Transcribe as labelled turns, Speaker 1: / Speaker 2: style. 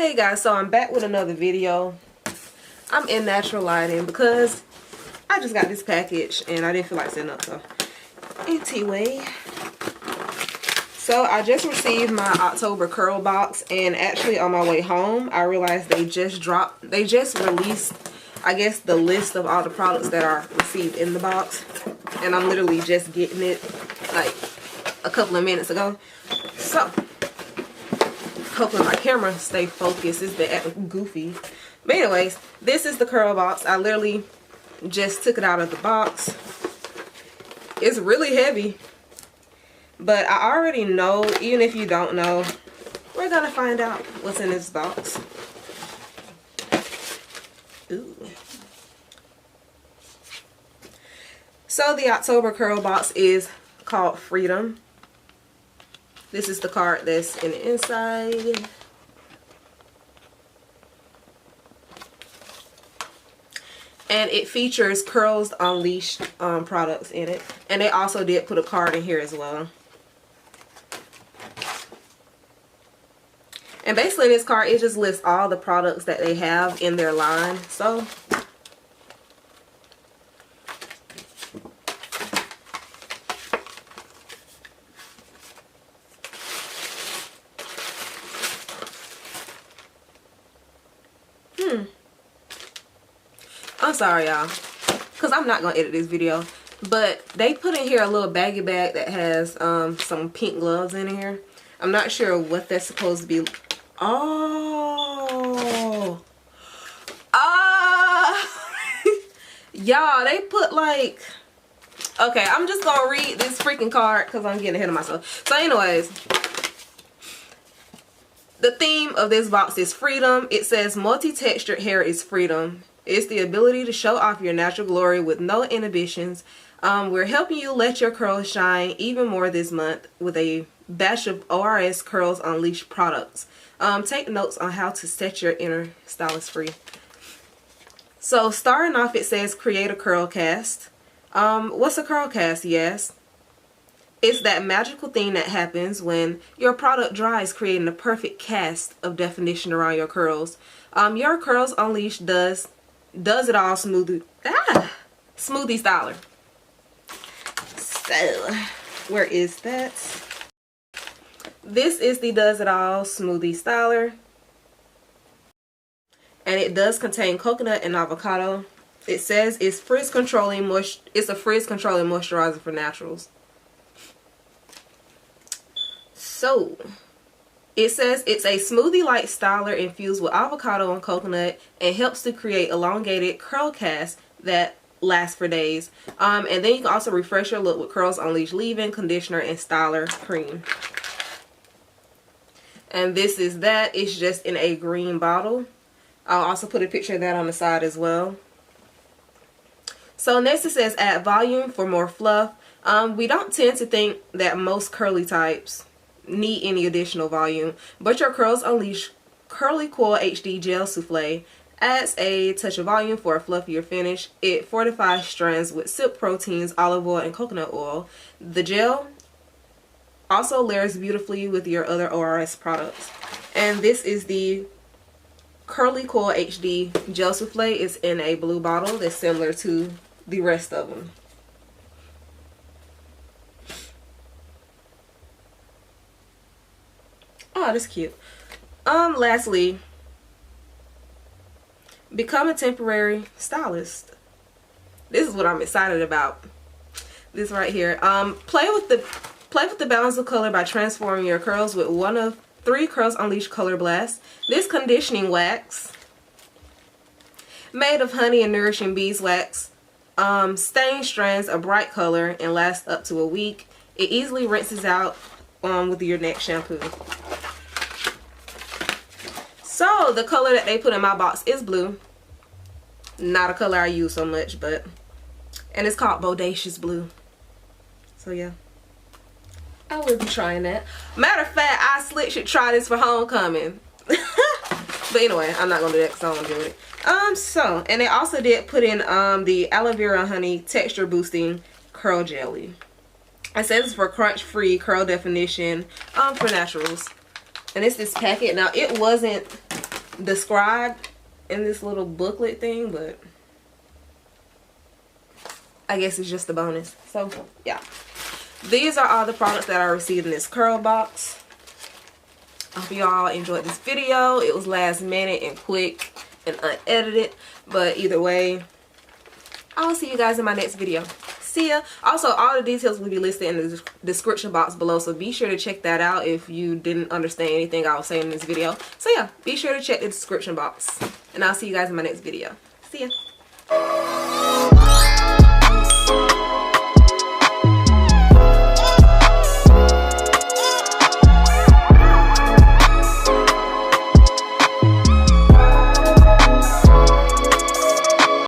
Speaker 1: Hey guys, so I'm back with another video. I'm in natural lighting because I just got this package and I didn't feel like setting up, so anyway. So I just received my October CURLBOX, and actually on my way home I realized they just released, I guess, the list of all the products that are received in the box, and I'm literally just getting it like a couple of minutes ago. So hopefully my camera stay focused. It's been acting goofy. But anyways, this is the CURLBOX. I literally just took it out of the box. It's really heavy, but I already know, even if you don't know, we're gonna find out what's in this box. Ooh. So the October CURLBOX is called Freedom. This is the card that's in the inside. And it features Curls Unleashed products in it. And they also did put a card in here as well. And basically this card, it just lists all the products that they have in their line. So I'm sorry y'all, because I'm not going to edit this video, but they put in here a little baggy bag that has some pink gloves in here. I'm not sure what that's supposed to be. Oh, y'all, they put like, okay, I'm just going to read this freaking card because I'm getting ahead of myself. So anyways, the theme of this box is freedom. It says multi-textured hair is freedom. It's the ability to show off your natural glory with no inhibitions. We're helping you let your curls shine even more this month with a batch of ORS Curls Unleashed products. Take notes on how to set your inner stylist free. So starting off, it says create a curl cast. What's a curl cast? Yes. It's that magical thing that happens when your product dries, creating a perfect cast of definition around your curls. Your Curls Unleashed does it all Smoothie Styler. So where is that? This is the Does It All Smoothie Styler, and it does contain coconut and avocado. It says it's a frizz controlling moisturizer for naturals. So it says it's a smoothie-like styler infused with avocado and coconut, and helps to create elongated curl casts that last for days. And then you can also refresh your look with Curls Unleashed leave-in conditioner and styler cream. And this is that. It's just in a green bottle. I'll also put a picture of that on the side as well. So next it says add volume for more fluff. We don't tend to think that most curly types need any additional volume, but your Curls Unleashed Curly Coil HD Gel Souffle adds a touch of volume for a fluffier finish. It fortifies strands with silk proteins, olive oil, and coconut oil. The gel also layers beautifully with your other ORS products. And this is the Curly Coil HD Gel Souffle. It's in a blue bottle that's similar to the rest of them. Oh, that's cute. Lastly, become a temporary stylist. This is what I'm excited about. This right here. Play with the balance of color by transforming your curls with one of 3 Curls Unleashed Color Blasts. This conditioning wax, made of honey and nourishing beeswax, stains strands a bright color and lasts up to a week. It easily rinses out with your next shampoo. So the color that they put in my box is blue. Not a color I use so much, but, and it's called Bodacious Blue. So yeah, I will be trying that. Matter of fact, I slick should try this for homecoming. But anyway, I'm not gonna do that because I don't want to do it. So, and they also did put in the aloe vera honey texture boosting curl jelly. It says it's for crunch free curl definition for naturals. And it's this packet. Now it wasn't described in this little booklet thing, but I guess it's just a bonus. So yeah, these are all the products that I received in this curl box. I hope you all enjoyed this video. It was last minute and quick and unedited, but either way, I'll see you guys in my next video. See ya. Also, all the details will be listed in the description box below, so be sure to check that out if you didn't understand anything I was saying in this video. So yeah, be sure to check the description box, and I'll see you guys in my next video. See ya.